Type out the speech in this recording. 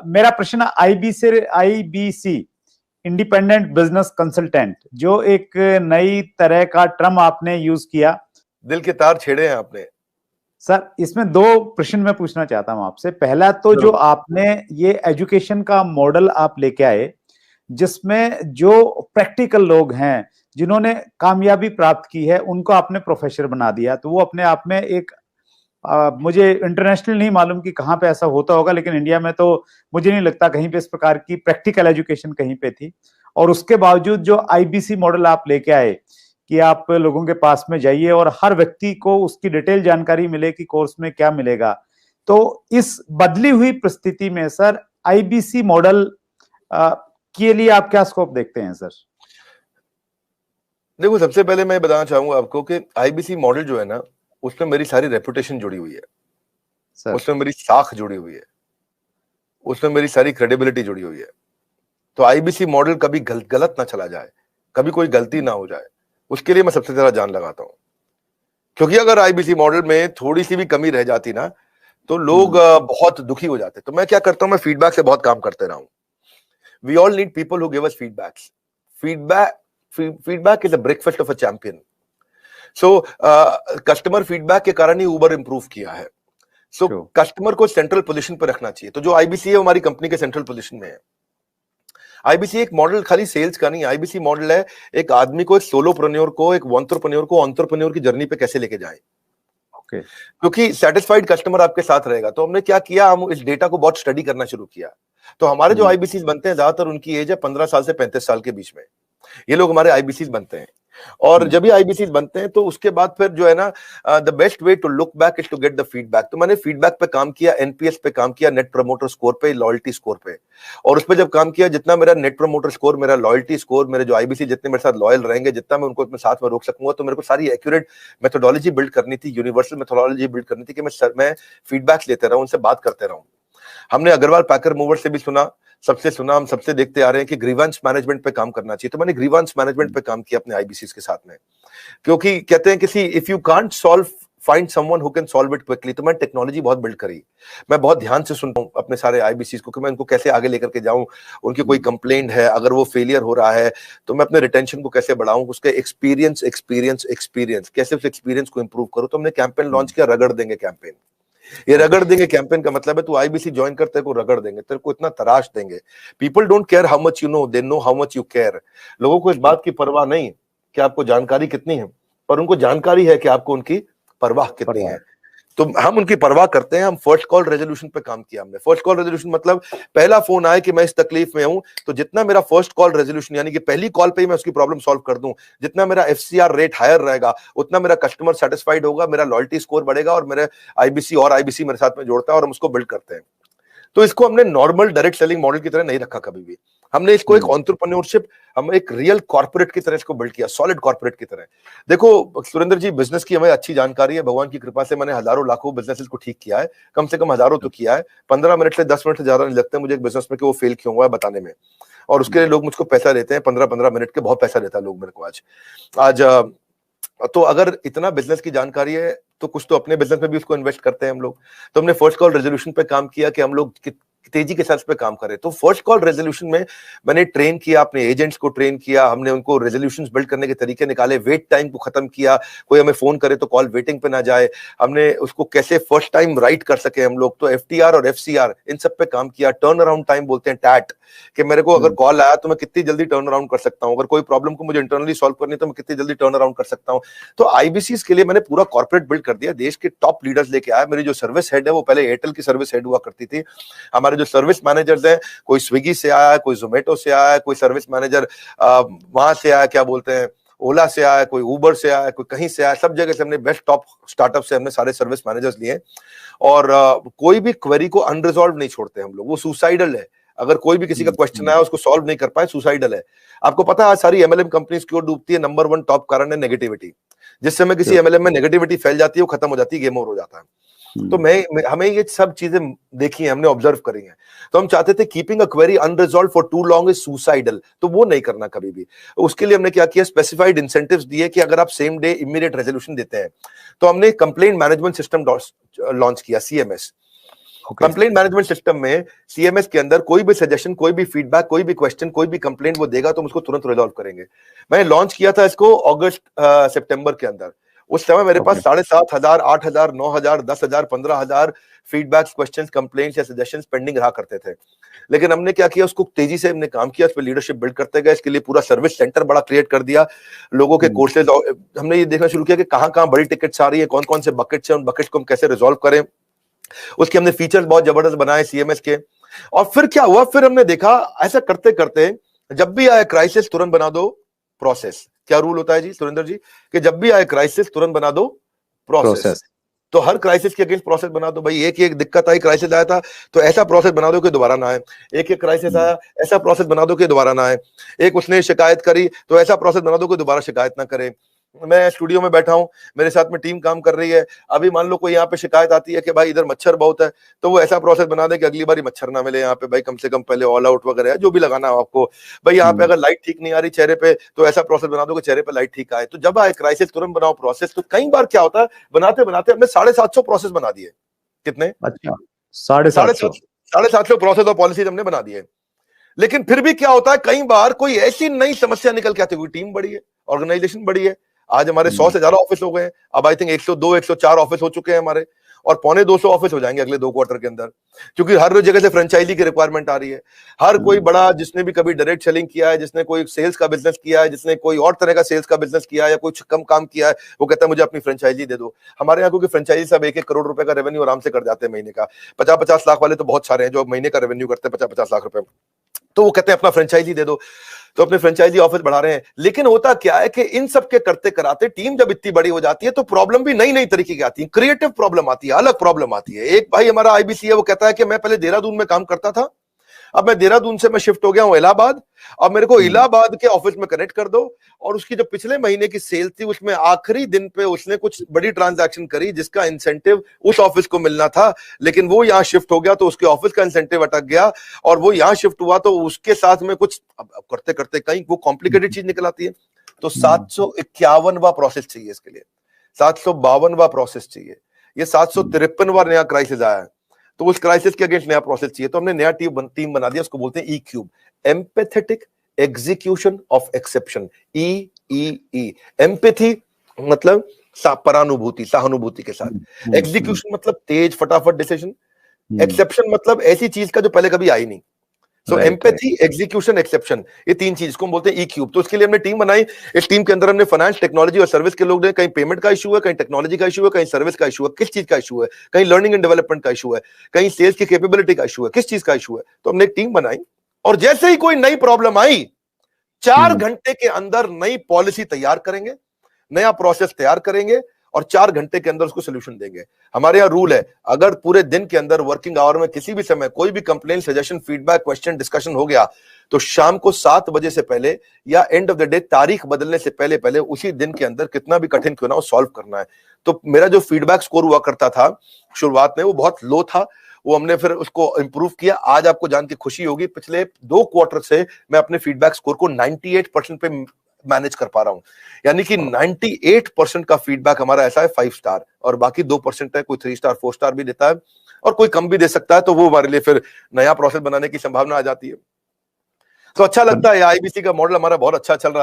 मेरा प्रश्न IBC independent business consultant, जो एक नई तरह का टर्म आपने यूज किया, दिल के तार छेड़े हैं आपने सर। इसमें दो प्रश्न मैं पूछना चाहता हूं आपसे। पहला तो जो आपने ये एजुकेशन का मॉडल आप लेके आए, जिसमें जो प्रैक्टिकल लोग हैं जिन्होंने कामयाबी प्राप्त की है उनको आपने प्रोफेसर बना दिया, तो वो अपने आप में एक मुझे इंटरनेशनल नहीं मालूम कि कहाँ पे ऐसा होता होगा, लेकिन इंडिया में तो मुझे नहीं लगता कहीं पे इस प्रकार की प्रैक्टिकल एजुकेशन कहीं पे थी। और उसके बावजूद जो आईबीसी मॉडल आप लेके आए कि आप लोगों के पास में जाइए और हर व्यक्ति को उसकी डिटेल जानकारी मिले कि कोर्स में क्या मिलेगा, तो इस बदली हुई परिस्थिति में सर आईबीसी मॉडल के लिए आप क्या स्कोप देखते हैं सर? देखो, सबसे पहले मैं बताना चाहूंगा आपको कि आईबीसी मॉडल जो है ना, उसमें मेरी सारी रेपुटेशन जुड़ी हुई है, उसमें मेरी साख जुड़ी हुई है, उसमें मेरी सारी क्रेडिबिलिटी जुड़ी हुई है। तो आईबीसी मॉडल कभी गलत ना चला जाए, कभी कोई गलती ना हो जाए, उसके लिए मैं सबसे ज्यादा जान लगाता हूं। क्योंकि अगर आईबीसी मॉडल में थोड़ी सी भी कमी रह जाती ना, तो लोग बहुत दुखी हो जाते। तो मैं क्या करता हूं, मैं फीडबैक से बहुत काम करते रहा हूं। We all need people who give us feedbacks. Feedback is a breakfast of a champion. So customer feedback के कारण ही उबर इंप्रूव किया है। सो कस्टमर को सेंट्रल पोजीशन पर रखना चाहिए। तो जो आईबीसी है हमारी कंपनी के सेंट्रल पोजीशन में है। आईबीसी एक मॉडल खाली सेल्स का नहीं, आईबीसी मॉडल है एक आदमी को, एक सोलोप्रेन्योर को, एक एंटरप्रेन्योर को एंटरप्रेन्योर की जर्नी पे कैसे लेके जाए। क्योंकि सेटिस्फाइड कस्टमर आपके साथ रहेगा। तो हमने क्या किया, हम इस डेटा को बहुत स्टडी करना शुरू किया। तो हमारे जो आईबीसी बनते हैं, ज्यादातर उनकी एज है 15 साल से 35 साल के बीच में, ये लोग हमारे आईबीसी बनते हैं। और जब भी आईबीसी बनते हैं तो उसके बाद फिर जो है ना, the best way to look back is to get the feedback. तो मैंने फीडबैक पे काम किया, एनपीएस पे काम किया, नेट प्रमोटर स्कोर पे, लॉयल्टी स्कोर पे। और उस पर जब काम किया, जितना मेरा नेट प्रमोटर स्कोर, मेरा लॉयल्टी स्कोर, मेरे जो आईबीसी जितने मेरे साथ लॉयल रहेंगे, जितना मैं उनको अपने साथ में रोक सकूंगा, तो मेरे को सारी एक्यूरेट मेथोडोलॉजी बिल्ड करनी थी, यूनिवर्सल मेथोडोलॉजी बिल्ड करनी थी कि मैं फीडबैक लेते रहूं, उनसे बात करते रहूं। हमने अग्रवाल पैकर मूवर से भी सुना, सबसे सुना, हम सबसे देखते आ रहे हैं कि ग्रीवेंस मैनेजमेंट पे काम करना चाहिए। तो मैंने ग्रीवेंस मैनेजमेंट पे काम किया अपने आईबीसी के साथ में। क्योंकि कहते हैं किसी if you can't solve find someone who can solve it quickly. तो मैं टेक्नोलॉजी बहुत बिल्ड करी। मैं बहुत ध्यान से सुनता हूं अपने सारे आईबीसी को कि मैं उनको कैसे आगे लेकर के जाऊं। उनकी कोई कंप्लेंट है, अगर वो फेलियर हो रहा है, तो मैं अपने रिटेंशन को कैसे बढ़ाऊं, उसके एक्सपीरियंस कैसे उस एक्सपीरियंस को इंप्रूव करूं। तो हमने कैंपेन लॉन्च किया, रगड़ देंगे कैंपेन। ये रगड़ देंगे कैंपेन का मतलब है तू आईबीसी ज्वाइन करते को रगड़ देंगे, तेरे को इतना तराश देंगे। People don't care how much you know, they know how much you care. लोगों को इस बात की परवाह नहीं कि आपको जानकारी कितनी है, पर उनको जानकारी है कि आपको उनकी परवाह कितनी है। तो हम उनकी परवाह करते हैं। हम फर्स्ट कॉल रेजोल्यूशन पे काम किया हमने। फर्स्ट कॉल रेजोल्यूशन मतलब पहला फोन आए कि मैं इस तकलीफ में हूं, तो जितना मेरा फर्स्ट कॉल रेजोल्यूशन यानी कि पहली कॉल पे ही मैं उसकी प्रॉब्लम सॉल्व कर दूं, जितना मेरा एफसीआर रेट हायर रहेगा, उतना मेरा कस्टमर सेटिस्फाइड होगा, मेरा लॉयल्टी स्कोर बढ़ेगा और मेरे आईबीसी मेरे साथ में जोड़ता है और हम उसको बिल्ड करते हैं। तो इसको हमने नॉर्मल डायरेक्ट सेलिंग मॉडल की तरह नहीं रखा कभी भी। हमने इसको एक एंटरप्रेन्योरशिप, हम एक रियल कॉर्पोरेट की तरह इसको बिल्ड किया, सॉलिड कॉर्पोरेट की तरह। देखो सुरेंद्र जी, बिजनेस की हमें अच्छी जानकारी है। भगवान की कृपा से मैंने हजारों लाखों बिजनेसेस को ठीक किया है, कम से कम हजारों तो किया है। 15 मिनट से 10 मिनट से ज्यादा नहीं लगते मुझे एक बिजनेस में कि वो फेल क्यों हुआ है बताने में। और उसके लिए लोग मुझको पैसा देते हैं, 15-15 मिनट के बहुत पैसा देता है लोग मेरे को आज। तो अगर इतना बिजनेस की जानकारी है तो कुछ तो अपने बिजनेस में भी उसको इन्वेस्ट करते हैं हम लोग। तो हमने फर्स्ट कॉल रेजोल्यूशन पे काम किया कि हम लोग तेजी के साथ पे काम करें। तो फर्स्ट कॉल रेजोल्यूशन में मैंने ट्रेन किया, अपने एजेंट्स को ट्रेन किया, हमने उनको रेजोल्यूशंस बिल्ड करने के तरीके निकाले, वेट टाइम को खत्म किया, कोई हमें फोन करे तो कॉल वेटिंग पे ना जाए, हमने उसको कैसे फर्स्ट टाइम राइट कर सके हम लोग। तो एफटीआर और एफसीआर इन सब पे काम किया। टर्न अराउंड टाइम बोलते हैं टैट, कि मेरे को अगर कॉल आया तो मैं कितनी जल्दी टर्न अराउंड कर सकता हूं, अगर कोई प्रॉब्लम को मुझे इंटरनली सॉल्व करनी है तो मैं कितनी जल्दी टर्न अराउंड कर सकता हूं। तो आईबीसी के लिए मैंने पूरा कॉर्पोरेट बिल्ड कर दिया, देश के टॉप लीडर्स लेके आया। मेरी जो सर्विस हेड है वो पहले एयरटेल की सर्विस हेड हुआ करती थी। हमारे जो सर्विस मैनेजर्स हैं, कोई स्विगी से आया है, कोई जोमेटो से आया है, कोई सर्विस मैनेजर वहां से आया, क्या बोलते हैं, ओला से आया, कोई उबर से आया, कोई कहीं से आया, सब जगह से हमने बेस्ट टॉप स्टार्टअप से हमने सारे सर्विस मैनेजर्स लिए। और कोई भी क्वेरी को अनरिजॉल्व नहीं छोड़ते हम लोग, वो सुसाइडल है। अगर कोई भी किसी का क्वेश्चन आया उसको सॉल्व नहीं कर पाए, सुसाइडल है। आपको पता है आज सारी एमएलएम कंपनीज क्यों डूबती है? नंबर 1 टॉप कारण है नेगेटिविटी। जिस समय किसी एमएलएम में नेगेटिविटी फैल जाती है वो खत्म हो जाती है, गेम ओवर हो जाता है। तो हमें ये सब चीजें देखी है, हमने ऑब्जर्व करी हैं। तो हम चाहते थे keeping a query unresolved for too long is suicidal, तो वो नहीं करना कभी भी। उसके लिए हमने क्या किया, स्पेसिफाइड इंसेंटिव्स दिए कि अगर आप सेम डे इमीडिएट रेजोल्यूशन देते हैं तो हमने कंप्लेंट मैनेजमेंट सिस्टम लॉन्च किया, सीएमएस। कंप्लेंट मैनेजमेंट सिस्टम में सीएमएस के अंदर कोई भी सजेशन, कोई भी फीडबैक, कोई भी क्वेश्चन, कोई भी कंप्लेंट वो देगा तो हम उसको तुरंत रिजॉल्व करेंगे। मैंने लॉन्च किया था इसको अगस्त सितंबर के अंदर। उस समय मेरे पास 7,500, 8,000, 9,000, 10,000, 15,000 फीडबैक्स, क्वेश्चंस, कंप्लेंट्स या सजेशंस पेंडिंग रहा करते थे। लेकिन हमने क्या किया, उसको तेजी से हमने काम किया, उस पर लीडरशिप बिल्ड करते गए। इसके लिए पूरा सर्विस सेंटर बड़ा क्रिएट कर दिया, लोगों के कोर्सेज, हमने ये देखना शुरू किया कि कहां कहां बड़ी टिकट्स आ रही है, कौन कौन से बकेट्स हैं, उन बकेट्स को हम कैसे रिजॉल्व करें। उसके हमने फीचर्स बहुत जबरदस्त बनाए सीएमएस के। और फिर क्या हुआ, फिर हमने देखा ऐसा करते करते जब भी आए क्राइसिस तुरंत बना दो प्रोसेस। क्या रूल होता है जी सुरेंद्र जी, कि जब भी आए क्राइसिस तुरंत बना दो प्रोसेस। तो हर क्राइसिस के अगेंस्ट प्रोसेस बना दो भाई। एक दिक्कत आई, क्राइसिस आया था तो ऐसा प्रोसेस बना दो कि दोबारा ना आए। एक क्राइसिस आया, ऐसा प्रोसेस बना दो कि दोबारा ना आए। एक उसने शिकायत करी तो ऐसा प्रोसेस बना दो कि दोबारा शिकायत ना करे। मैं स्टूडियो में बैठा हूं, मेरे साथ में टीम काम कर रही है, अभी मान लो कोई यहाँ पे शिकायत आती है कि भाई इधर मच्छर बहुत है, तो वो ऐसा प्रोसेस बना दे कि अगली बार मच्छर ना मिले यहाँ पे भाई, कम से कम पहले ऑल आउट वगैरह जो भी लगाना हो आपको भाई। यहाँ पे अगर लाइट ठीक नहीं आ रही चेहरे पे तो ऐसा प्रोसेस बना दो कि चेहरे पे लाइट ठीक आए। तो जब आए क्राइसिस तुरंत बनाओ प्रोसेस। तो कई बार क्या होता है, बनाते बनाते हमने 750 प्रोसेस बना दिए। कितने? अच्छा, 750 प्रोसेस और पॉलिसीज हमने बना दिए। लेकिन फिर भी क्या होता है, कई बार कोई ऐसी नई समस्या निकल के आती है, टीम बड़ी है, ऑर्गेनाइजेशन बड़ी है। आज हमारे 100 से ज्यादा ऑफिस हो गए हैं, अब आई थिंक 102, 104 ऑफिस हो चुके हैं हमारे, और 250 ऑफिस हो जाएंगे अगले 2 क्वार्टर के अंदर, क्योंकि हर जगह से फ्रेंचाइजी की रिक्वायरमेंट आ रही है। हर कोई बड़ा, जिसने भी कभी डायरेक्ट सेलिंग किया है, जिसने कोई सेल्स का बिजनेस किया है, जिसने कोई और तरह का सेल्स का बिजनेस किया है या कुछ कम काम किया है, वो कहता है मुझे अपनी फ्रेंचाइजी दे दो। हमारे यहाँ क्योंकि फ्रेंचाइजी सब 1-1 करोड़ रुपए का रेवेन्यू आराम से कर जाते हैं महीने का। 50-50 लाख वाले तो बहुत सारे हैं जो महीने का रेवेन्यू करते हैं 50-50 लाख रुपए, तो वो कहते हैं अपना फ्रेंचाइजी दे दो। तो अपने फ्रेंचाइजी ऑफिस बढ़ा रहे हैं। लेकिन होता क्या है कि इन सब के करते कराते टीम जब इतनी बड़ी हो जाती है तो प्रॉब्लम भी नई नई तरीके की आती है, क्रिएटिव प्रॉब्लम आती है, अलग प्रॉब्लम आती है। एक भाई हमारा आईबीसी है, वो कहता है कि मैं पहले देहरादून में काम करता था, अब मैं देहरादून से मैं शिफ्ट हो गया हूं इलाहाबाद, अब मेरे को इलाहाबाद के ऑफिस में कनेक्ट कर दो। और उसकी जो पिछले महीने की सेल थी उसमें आखिरी दिन पे उसने कुछ बड़ी ट्रांजैक्शन करी जिसका इंसेंटिव उस ऑफिस को मिलना था, लेकिन वो यहां शिफ्ट हो गया तो उसके ऑफिस का इंसेंटिव अटक गया, और वो यहां शिफ्ट हुआ तो उसके साथ में कुछ अब करते करते कहीं वो कॉम्प्लिकेटेड चीज निकल आती है। तो 751वां प्रोसेस चाहिए इसके लिए, 752वां प्रोसेस चाहिए, ये 753वां नया क्राइसिस आया है, तो उस क्राइसिस के अगेंस्ट नया प्रोसेस चाहिए। तो हमने नया टीम बना दिया, उसको बोलते हैं E-Cube, empathetic execution of exception. E empathy मतलब परानुभूति, सहानुभूति के साथ। एग्जीक्यूशन मतलब तेज फटाफट डिसीजन। एक्सेप्शन मतलब ऐसी चीज का जो पहले कभी आई नहीं। सो एम्पैथी, एग्जीक्यूशन, एक्सेप्शन, ये 3 चीज को हम बोलते हैं E-Cube। तो इसके लिए हमने टीम बनाई। इस टीम के अंदर हमने फाइनेंस, टेक्नोलॉजी और सर्विस के लोग हैं। कहीं पेमेंट का इशू है, कहीं टेक्नोलॉजी का इशू है, कहीं सर्विस का इशू है, किस चीज का इशू है, कहीं लर्निंग एंड डेवलपमेंट का इशू है, कहीं सेल्स की कैपेबिलिटी का इशू है, किस चीज का इशू है। तो हमने एक टीम बनाई, और जैसे ही कोई नई प्रॉब्लम आई 4 घंटे के अंदर नई पॉलिसी तैयार करेंगे, नया प्रोसेस तैयार करेंगे, और 4 घंटे के अंदर उसको सोल्यूशन देंगे। हमारे यहाँ रूल है, अगर पूरे दिन के अंदर वर्किंग आवर में किसी भी समय कोई भी complain, suggestion, feedback, question, discussion हो गया तो शाम को 7 बजे से पहले या एंड ऑफ द डे तारीख बदलने से पहले पहले उसी दिन के अंदर कितना भी कठिन क्यों ना हो सॉल्व करना है। तो मेरा जो फीडबैक स्कोर हुआ करता था शुरुआत में वो बहुत लो था, वो हमने फिर उसको इंप्रूव किया। आज आपको जान के खुशी होगी, पिछले 2 क्वार्टर से मैं अपने फीडबैक स्कोर को 98% पे मैनेज कर पा रहा हूं। यानी कि 98% का फीडबैक हमारा ऐसा है 5 स्टार, और बाकी 2% है, कोई 3 स्टार 4 स्टार भी देता है, और कोई कम भी दे सकता है। तो वो हमारे लिए फिर नया प्रोसेस बनाने की संभावना आ जाती है। तो अच्छा लगता है, आईबीसी का मॉडल हमारा बहुत अच्छा चल रहा है।